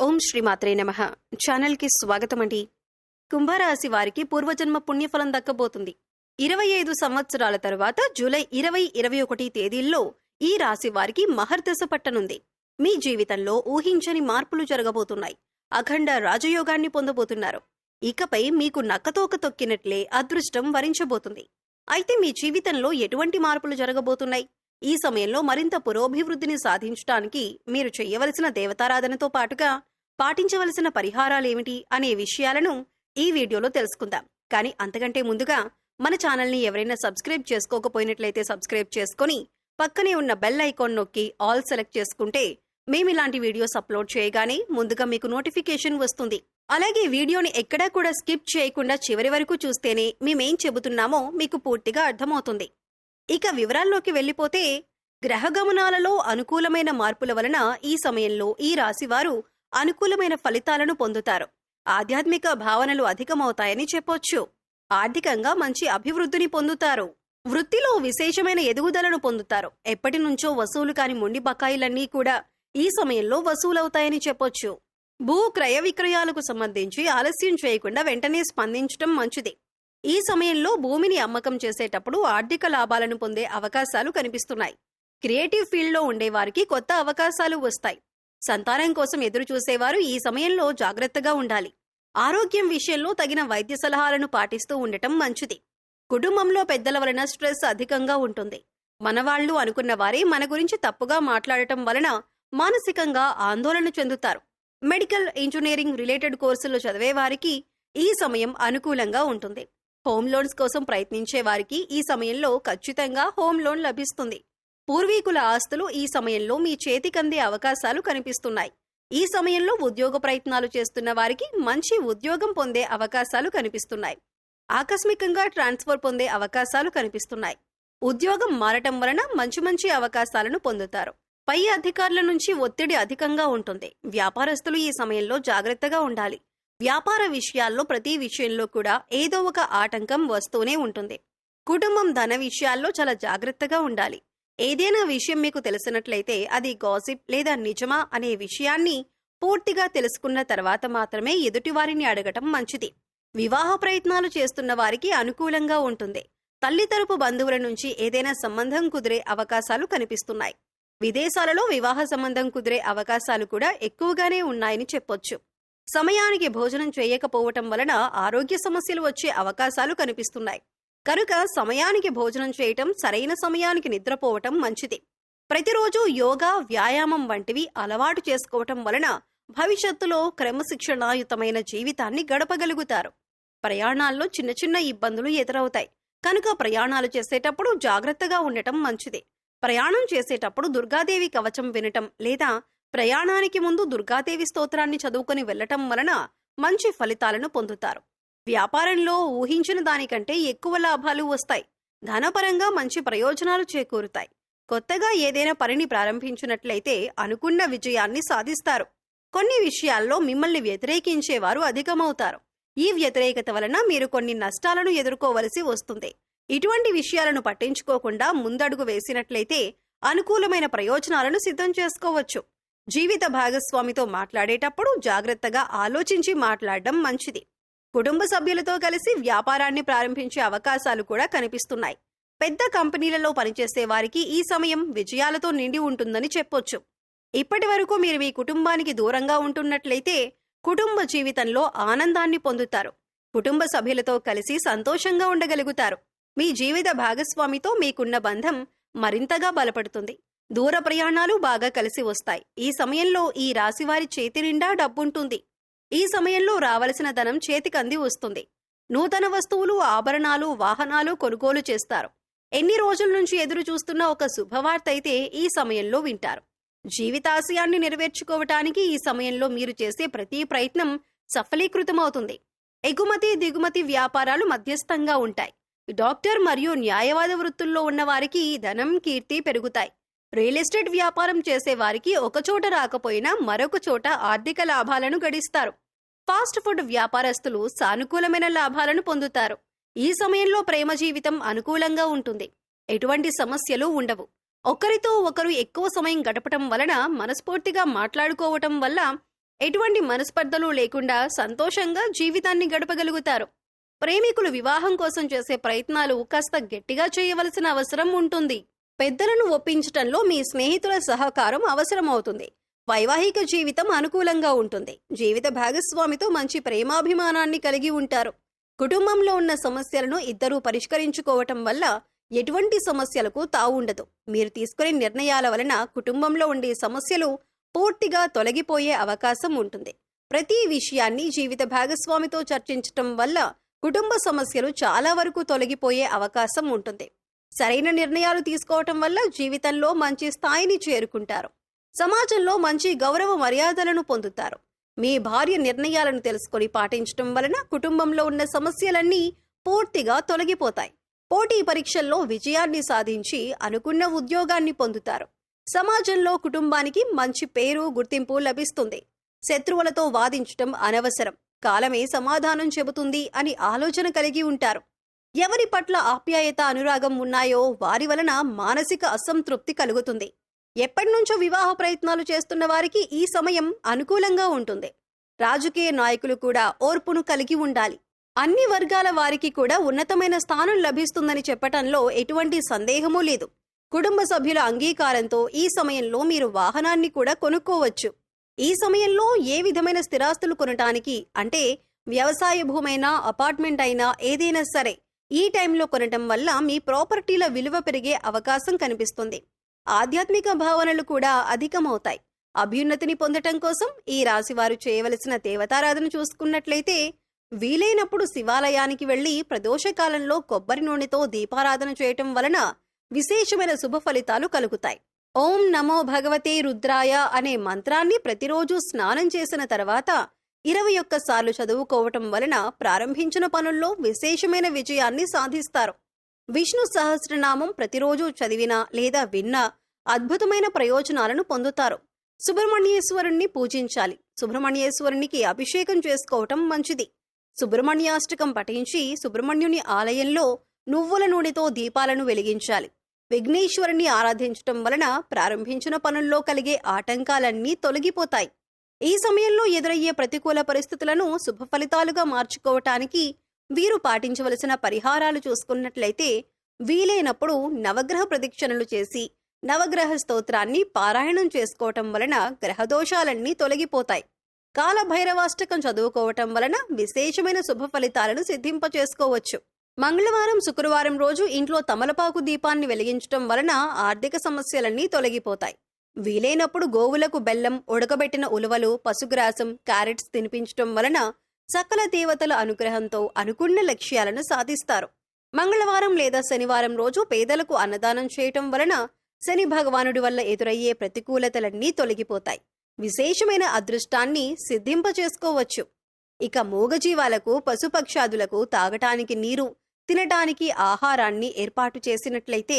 ఓం శ్రీమాత్రే నమః. ఛానల్కి స్వాగతం అండి. కుంభరాశి వారికి పూర్వజన్మ పుణ్యఫలం దక్కబోతుంది. 25 సంవత్సరాల తరువాత జూలై 20-21 తేదీల్లో ఈ రాశి వారికి మహర్దశ పట్టనుంది. మీ జీవితంలో ఊహించని మార్పులు జరగబోతున్నాయి. అఖండ రాజయోగాన్ని పొందబోతున్నారు. ఇకపై మీకు నక్కతోక తొక్కినట్లే అదృష్టం వరించబోతుంది. అయితే మీ జీవితంలో ఎటువంటి మార్పులు జరగబోతున్నాయి? ఈ సమయంలో మరింత పురోభివృద్ధిని సాధించడానికి మీరు చేయవలసిన దేవతారాధనతో పాటుగా పాటించవలసిన పరిహారాలేమిటి అనే విషయాలను ఈ వీడియోలో తెలుసుకుందాం. కానీ అంతకంటే ముందుగా మన ఛానల్ని ఎవరైనా సబ్స్క్రైబ్ చేసుకోకపోయినట్లయితే సబ్స్క్రైబ్ చేసుకుని పక్కనే ఉన్న బెల్ ఐకాన్ నొక్కి ఆల్ సెలెక్ట్ చేసుకుంటే మేమిలాంటి వీడియోస్ అప్లోడ్ చేయగానే ముందుగా మీకు నోటిఫికేషన్ వస్తుంది. అలాగే వీడియోని ఎక్కడా కూడా స్కిప్ చేయకుండా చివరి వరకు చూస్తేనే మేమేం చెబుతున్నామో మీకు పూర్తిగా అర్థమవుతుంది. ఇక వివరాల్లోకి వెళ్లిపోతే, గ్రహగమనాలలో అనుకూలమైన మార్పుల వలన ఈ సమయంలో ఈ రాశివారు అనుకూలమైన ఫలితాలను పొందుతారు. ఆధ్యాత్మిక భావనలు అధికమవుతాయని చెప్పొచ్చు. ఆర్థికంగా మంచి అభివృద్ధిని పొందుతారు. వృత్తిలో విశేషమైన ఎదుగుదలను పొందుతారు. ఎప్పటి నుంచో వసూలు కాని మొండి బకాయిలన్నీ కూడా ఈ సమయంలో వసూలవుతాయని చెప్పొచ్చు. భూ క్రయ విక్రయాలకు సంబంధించి ఆలస్యం చేయకుండా వెంటనే స్పందించడం మంచిది. ఈ సమయంలో భూమిని అమ్మకం చేసేటప్పుడు ఆర్థిక లాభాలను పొందే అవకాశాలు కనిపిస్తున్నాయి. క్రియేటివ్ ఫీల్డ్లో ఉండేవారికి కొత్త అవకాశాలు వస్తాయి. సంతానం కోసం ఎదురు చూసేవారు ఈ సమయంలో జాగ్రత్తగా ఉండాలి. ఆరోగ్యం విషయంలో తగిన వైద్య సలహాలను పాటిస్తూ ఉండటం మంచిది. కుటుంబంలో పెద్దల వలన స్ట్రెస్ అధికంగా ఉంటుంది. మనవాళ్లు అనుకున్న వారే మన గురించి తప్పుగా మాట్లాడటం వలన మానసికంగా ఆందోళన చెందుతారు. మెడికల్, ఇంజనీరింగ్ రిలేటెడ్ కోర్సులు చదివే వారికి ఈ సమయం అనుకూలంగా ఉంటుంది. హోమ్ లోన్స్ కోసం ప్రయత్నించే వారికి ఈ సమయంలో ఖచ్చితంగా హోమ్ లోన్ లభిస్తుంది. పూర్వీకుల ఆస్తులు ఈ సమయంలో మీ చేతికందే అవకాశాలు కనిపిస్తున్నాయి. ఈ సమయంలో ఉద్యోగ ప్రయత్నాలు చేస్తున్న వారికి మంచి ఉద్యోగం పొందే అవకాశాలు కనిపిస్తున్నాయి. ఆకస్మికంగా ట్రాన్స్ఫర్ పొందే అవకాశాలు కనిపిస్తున్నాయి. ఉద్యోగం మారటం వలన మంచి అవకాశాలను పొందుతారు. పై అధికారుల నుంచి ఒత్తిడి అధికంగా ఉంటుంది. వ్యాపారస్తులు ఈ సమయంలో జాగ్రత్తగా ఉండాలి. వ్యాపార విషయాల్లో ప్రతి విషయంలో కూడా ఏదో ఒక ఆటంకం వస్తూనే ఉంటుంది. కుటుంబం, ధన విషయాల్లో చాలా జాగ్రత్తగా ఉండాలి. ఏదైనా విషయం మీకు తెలిసినట్లయితే అది గాసిప్ లేదా నిజమా అనే విషయాన్ని పూర్తిగా తెలుసుకున్న తర్వాత మాత్రమే ఎదుటివారిని అడగటం మంచిది. వివాహ ప్రయత్నాలు చేస్తున్న వారికి అనుకూలంగా ఉంటుంది. తల్లి తరపు బంధువుల నుంచి ఏదైనా సంబంధం కుదిరే అవకాశాలు కనిపిస్తున్నాయి. విదేశాలలో వివాహ సంబంధం కుదిరే అవకాశాలు కూడా ఎక్కువగానే ఉన్నాయని చెప్పొచ్చు. సమయానికి భోజనం చేయకపోవటం వలన ఆరోగ్య సమస్యలు వచ్చే అవకాశాలు కనిపిస్తున్నాయి. కనుక సమయానికి భోజనం చేయటం, సరైన సమయానికి నిద్రపోవటం మంచిది. ప్రతిరోజు యోగా, వ్యాయామం వంటివి అలవాటు చేసుకోవటం వలన భవిష్యత్తులో క్రమశిక్షణాయుతమైన జీవితాన్ని గడపగలుగుతారు. ప్రయాణాల్లో చిన్న ఇబ్బందులు ఎదురవుతాయి. కనుక ప్రయాణాలు చేసేటప్పుడు జాగ్రత్తగా ఉండటం మంచిది. ప్రయాణం చేసేటప్పుడు దుర్గాదేవి కవచం వినటం లేదా ప్రయాణానికి ముందు దుర్గాదేవి స్తోత్రాన్ని చదువుకుని వెళ్లటం వలన మంచి ఫలితాలను పొందుతారు. వ్యాపారంలో ఊహించిన దానికంటే ఎక్కువ లాభాలు వస్తాయి. ధనపరంగా మంచి ప్రయోజనాలు చేకూరుతాయి. కొత్తగా ఏదైనా పనిని ప్రారంభించినట్లయితే అనుకున్న విజయాన్ని సాధిస్తారు. కొన్ని విషయాల్లో మిమ్మల్ని వ్యతిరేకించేవారు అధికమవుతారు. ఈ వ్యతిరేకత వలన మీరు కొన్ని నష్టాలను ఎదుర్కోవలసి వస్తుంది. ఇటువంటి విషయాలను పట్టించుకోకుండా ముందడుగు వేసినట్లయితే అనుకూలమైన ప్రయోజనాలను సిద్ధం చేసుకోవచ్చు. జీవిత భాగస్వామితో మాట్లాడేటప్పుడు జాగ్రత్తగా ఆలోచించి మాట్లాడడం మంచిది. కుటుంబ సభ్యులతో కలిసి వ్యాపారాన్ని ప్రారంభించే అవకాశాలు కూడా కనిపిస్తున్నాయి. పెద్ద కంపెనీలలో పనిచేసే వారికి ఈ సమయం విజయాలతో నిండి ఉంటుందని చెప్పొచ్చు. ఇప్పటి వరకు మీరు మీ కుటుంబానికి దూరంగా ఉంటున్నట్లయితే కుటుంబ జీవితంలో ఆనందాన్ని పొందుతారు. కుటుంబ సభ్యులతో కలిసి సంతోషంగా ఉండగలుగుతారు. మీ జీవిత భాగస్వామితో మీకున్న బంధం మరింతగా బలపడుతుంది. దూర ప్రయాణాలు బాగా కలిసి వస్తాయి. ఈ సమయంలో ఈ రాశివారి చేతి నిండా డబ్బుంటుంది. ఈ సమయంలో రావలసిన ధనం చేతికంది వస్తుంది. నూతన వస్తువులు, ఆభరణాలు, వాహనాలు కొనుగోలు చేస్తారు. ఎన్ని రోజుల నుంచి ఎదురు చూస్తున్న ఒక శుభవార్త అయితే ఈ సమయంలో వింటారు. జీవితాశయాన్ని నెరవేర్చుకోవటానికి ఈ సమయంలో మీరు చేసే ప్రతి ప్రయత్నం సఫలీకృతమవుతుంది. ఎగుమతి, దిగుమతి వ్యాపారాలు మధ్యస్థంగా ఉంటాయి. డాక్టర్ మరియు న్యాయవాద వృత్తుల్లో ఉన్న వారికి ధనం, కీర్తి పెరుగుతాయి. రియల్ ఎస్టేట్ వ్యాపారం చేసే వారికి ఒకచోట రాకపోయినా మరొక చోట ఆర్థిక లాభాలను గడిస్తారు. ఫాస్ట్ ఫుడ్ వ్యాపారస్తులు సానుకూలమైన లాభాలను పొందుతారు. ఈ సమయంలో ప్రేమ జీవితం అనుకూలంగా ఉంటుంది. ఎటువంటి సమస్యలు ఉండవు. ఒకరితో ఒకరు ఎక్కువ సమయం గడపటం వలన, మనస్ఫూర్తిగా మాట్లాడుకోవటం వల్ల ఎటువంటి మనస్పర్ధలు లేకుండా సంతోషంగా జీవితాన్ని గడపగలుగుతారు. ప్రేమికులు వివాహం కోసం చేసే ప్రయత్నాలు కాస్త గట్టిగా చేయవలసిన అవసరం ఉంటుంది. పెద్దలను ఒప్పించటంలో మీ స్నేహితుల సహకారం అవసరమవుతుంది. వైవాహిక జీవితం అనుకూలంగా ఉంటుంది. జీవిత భాగస్వామితో మంచి ప్రేమాభిమానాన్ని కలిగి ఉంటారు. కుటుంబంలో ఉన్న సమస్యలను ఇద్దరూ పరిష్కరించుకోవటం వల్ల ఎటువంటి సమస్యలకు తావుండదు. మీరు తీసుకునే నిర్ణయాల వలన కుటుంబంలో ఉండే సమస్యలు పూర్తిగా తొలగిపోయే అవకాశం ఉంటుంది. ప్రతి విషయాన్ని జీవిత భాగస్వామితో చర్చించటం వల్ల కుటుంబ సమస్యలు చాలా వరకు తొలగిపోయే అవకాశం ఉంటుంది. సరైన నిర్ణయాలు తీసుకోవటం వల్ల జీవితంలో మంచి స్థాయిని చేరుకుంటారు. సమాజంలో మంచి గౌరవ మర్యాదలను పొందుతారు. మీ భార్య నిర్ణయాలను తెలుసుకొని పాటించటం వలన కుటుంబంలో ఉన్న సమస్యలన్నీ పూర్తిగా తొలగిపోతాయి. పోటీ పరీక్షల్లో విజయాన్ని సాధించి అనుకున్న ఉద్యోగాన్ని పొందుతారు. సమాజంలో కుటుంబానికి మంచి పేరు, గుర్తింపు లభిస్తుంది. శత్రువులతో వాదించటం అనవసరం. కాలమే సమాధానం చెబుతుంది అని ఆలోచన కలిగి ఉంటారు. ఎవరి పట్ల ఆప్యాయత, అనురాగం ఉన్నాయో వారి వలన మానసిక అసంతృప్తి కలుగుతుంది. ఎప్పటినుంచో వివాహ ప్రయత్నాలు చేస్తున్న వారికి ఈ సమయం అనుకూలంగా ఉంటుంది. రాజకీయ నాయకులు కూడా ఓర్పును కలిగి ఉండాలి. అన్ని వర్గాల వారికి కూడా ఉన్నతమైన స్థానం లభిస్తుందని చెప్పటంలో ఎటువంటి సందేహమూ లేదు. కుటుంబ సభ్యుల అంగీకారంతో ఈ సమయంలో మీరు వాహనాన్ని కూడా కొనుక్కోవచ్చు. ఈ సమయంలో ఏ విధమైన స్థిరాస్తులు కొనటానికి, అంటే వ్యవసాయ భూమైనా, అపార్ట్మెంట్ అయినా, ఏదైనా సరే ఈ టైంలో కొనటం వల్ల మీ ప్రాపర్టీల విలువ పెరిగే అవకాశం కనిపిస్తుంది. ఆధ్యాత్మిక భావనలు కూడా అధికమవుతాయి. అభ్యున్నతిని పొందటం కోసం ఈ రాశివారు చేయవలసిన దేవతారాధన చూసుకున్నట్లయితే, వీలైనప్పుడు శివాలయానికి వెళ్లి ప్రదోషకాలంలో కొబ్బరి నూనెతో దీపారాధన చేయటం వలన విశేషమైన శుభ ఫలితాలు కలుగుతాయి. ఓం నమో భగవతే రుద్రాయ అనే మంత్రాన్ని ప్రతిరోజు స్నానం చేసిన తర్వాత 21 సార్లు చదువుకోవటం వలన ప్రారంభించిన పనుల్లో విశేషమైన విజయాన్ని సాధిస్తారు. విష్ణు సహస్రనామం ప్రతిరోజు చదివినా లేదా విన్నా అద్భుతమైన ప్రయోజనాలను పొందుతారు. సుబ్రహ్మణ్యేశ్వరుణ్ణి పూజించాలి. సుబ్రహ్మణ్యేశ్వరునికి అభిషేకం చేసుకోవటం మంచిది. సుబ్రహ్మణ్యాష్టకం పఠించి సుబ్రహ్మణ్యుని ఆలయంలో నువ్వుల నూనెతో దీపాలను వెలిగించాలి. విఘ్నేశ్వరుని ఆరాధించటం వలన ప్రారంభించిన పనుల్లో కలిగే ఆటంకాలన్నీ తొలగిపోతాయి. ఈ సమయంలో ఎదురయ్యే ప్రతికూల పరిస్థితులను శుభ ఫలితాలుగా మార్చుకోవటానికి వీరు పాటించవలసిన పరిహారాలు చూసుకున్నట్లయితే, వీలైనప్పుడు నవగ్రహ ప్రదక్షిణలు చేసి నవగ్రహ స్తోత్రాన్ని పారాయణం చేసుకోవటం వలన గ్రహదోషాలన్నీ తొలగిపోతాయి. కాలభైరవాష్టకం చదువుకోవటం వలన విశేషమైన శుభ ఫలితాలను సిద్ధింపచేసుకోవచ్చు. మంగళవారం, శుక్రవారం రోజు ఇంట్లో తమలపాకు దీపాన్ని వెలిగించటం వలన ఆర్థిక సమస్యలన్నీ తొలగిపోతాయి. వీలైనప్పుడు గోవులకు బెల్లం, ఉడకబెట్టిన ఉలువలు, పశుగ్రాసం, క్యారెట్స్ తినిపించటం వలన సకల దేవతల అనుగ్రహంతో అనుకున్న లక్ష్యాలను సాధిస్తారు. మంగళవారం లేదా శనివారం రోజు పేదలకు అన్నదానం చేయటం వలన శని భగవానుడి వల్ల ఎదురయ్యే ప్రతికూలతలన్నీ తొలగిపోతాయి. విశేషమైన అదృష్టాన్ని సిద్ధింపచేసుకోవచ్చు. ఇక మూగజీవాలకు, పశుపక్షాదులకు తాగటానికి నీరు, తినటానికి ఆహారాన్ని ఏర్పాటు చేసినట్లయితే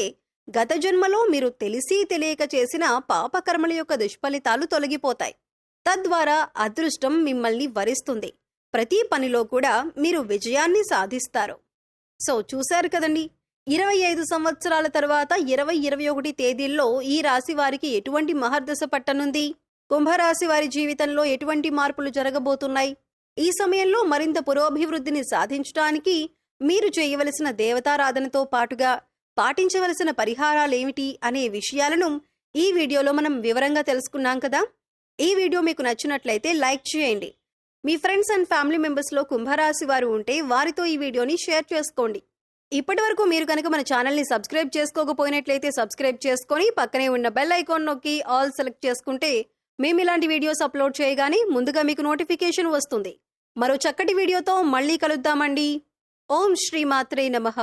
గత జన్మలో మీరు తెలిసి తెలియక చేసిన పాపకర్మల యొక్క దుష్ఫలితాలు తొలగిపోతాయి. తద్వారా అదృష్టం మిమ్మల్ని వరిస్తుంది. ప్రతి పనిలో కూడా మీరు విజయాన్ని సాధిస్తారు. సో చూశారు కదండి, 25 సంవత్సరాల తర్వాత 20-21 తేదీల్లో ఈ రాశి వారికి ఎటువంటి మహర్దశ పట్టనుంది? కుంభరాశి వారి జీవితంలో ఎటువంటి మార్పులు జరగబోతున్నాయి? ఈ సమయంలో మరింత పురోభివృద్ధిని సాధించడానికి మీరు చేయవలసిన దేవతారాధనతో పాటుగా పాటించవలసిన పరిహారాలేమిటి అనే విషయాలను ఈ వీడియోలో మనం వివరంగా తెలుసుకున్నాం కదా. ఈ వీడియో మీకు నచ్చినట్లయితే లైక్ చేయండి. మీ ఫ్రెండ్స్ అండ్ ఫ్యామిలీ మెంబర్స్లో కుంభరాశి వారు ఉంటే వారితో ఈ వీడియోని షేర్ చేసుకోండి. ఇప్పటివరకు మీరు కనుక మన ఛానల్ని సబ్స్క్రైబ్ చేసుకోకపోయినట్లయితే సబ్స్క్రైబ్ చేసుకొని పక్కనే ఉన్న బెల్ ఐకాన్ నొక్కి ఆల్ సెలెక్ట్ చేసుకుంటే మేము ఇలాంటి వీడియోస్ అప్లోడ్ చేయగానే ముందుగా మీకు నోటిఫికేషన్ వస్తుంది. మరో చక్కటి వీడియోతో మళ్ళీ కలుద్దామండి. ఓం శ్రీమాత్రే నమః.